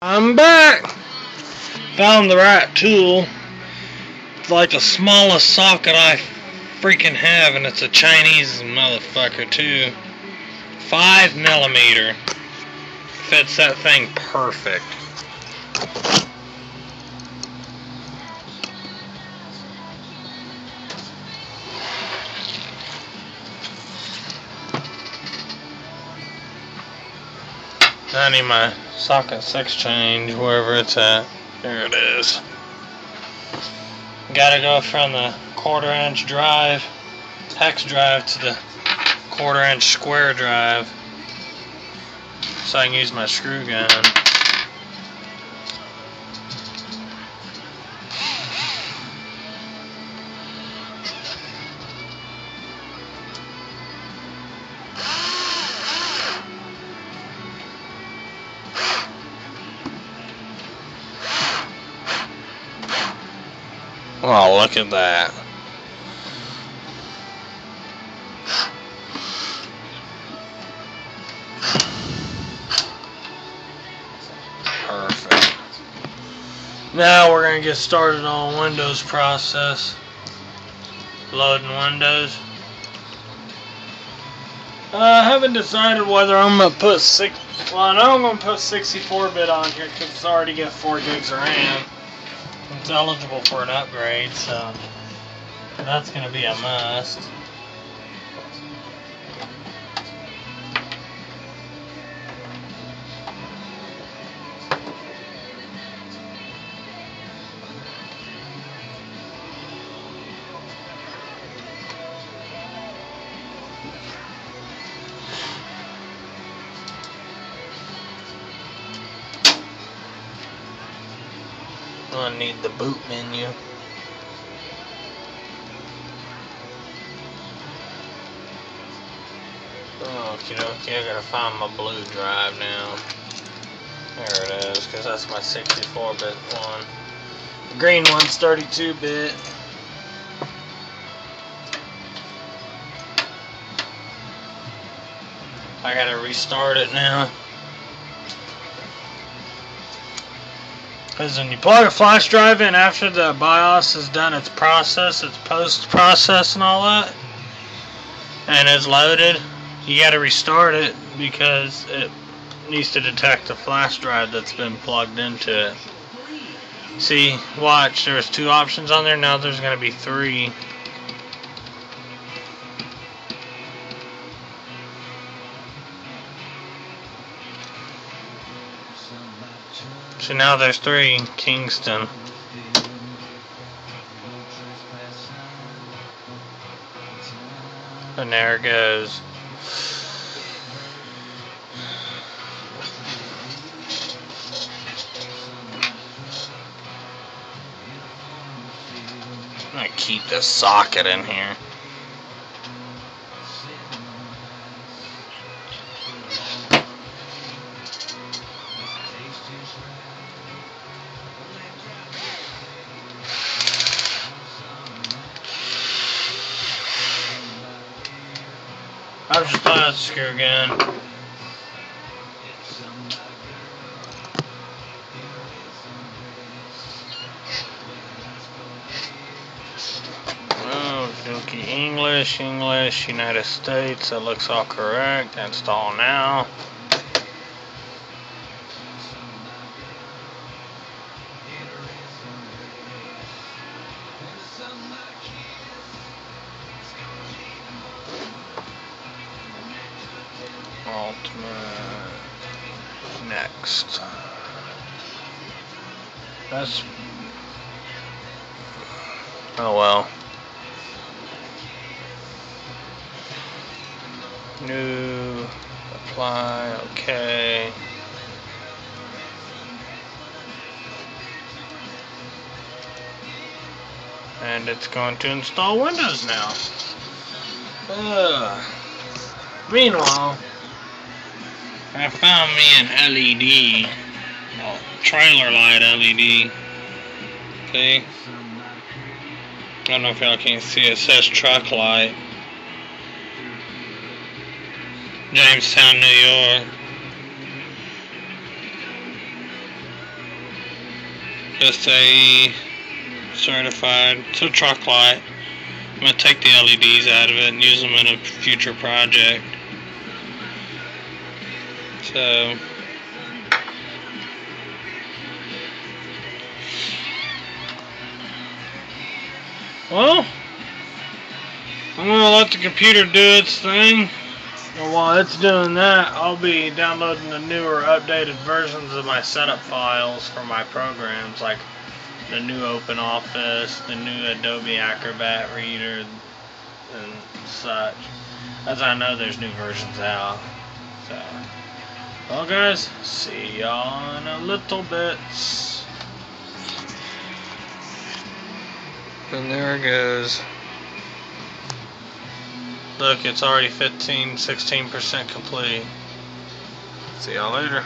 I'm back! Found the right tool. It's like the smallest socket I freaking have, and it's a Chinese motherfucker too. 5mm. Fits that thing perfect. I need my socket 6 change wherever it's at. There it is. Gotta go from the 1/4" drive, hex drive, to the 1/4" square drive so I can use my screw gun. Oh, look at that. Perfect. Now we're going to get started on Windows process. Loading Windows. I haven't decided whether I'm going to put I know I'm going to put 64-bit on here because it's already got 4 gigs of RAM. It's eligible for an upgrade, so that's going to be a must. I need the boot menu. Okie dokie, I gotta find my blue drive now. There it is, because that's my 64-bit one. The green one's 32-bit. I gotta restart it now. Because when you plug a flash drive in after the BIOS has done its process, its post-process and all that, and is loaded, you gotta restart it because it needs to detect the flash drive that's been plugged into it. See, watch, there's 2 options on there, now there's gonna be 3. So now there's 3, Kingston. And there it goes. I'm gonna keep this socket in here. I'm just playing with the screw gun. Oh, okay. English, United States. That looks all correct. Install now. Ultimate. Next. That's. Oh well. New. Apply. Okay. And it's going to install Windows now. Meanwhile, I found me an LED, well, trailer light LED. See? I don't know if y'all can see it. It says truck light. Jamestown, New York. FAE certified. It's a truck light. I'm going to take the LEDs out of it and use them in a future project. So, well, I'm going to let the computer do its thing. And while it's doing that, I'll be downloading the newer updated versions of my setup files for my programs, like the new OpenOffice, the new Adobe Acrobat Reader, and such, as I know there's new versions out. So, well guys, see y'all in a little bit. And there it goes. Look, it's already 16% complete. See y'all later.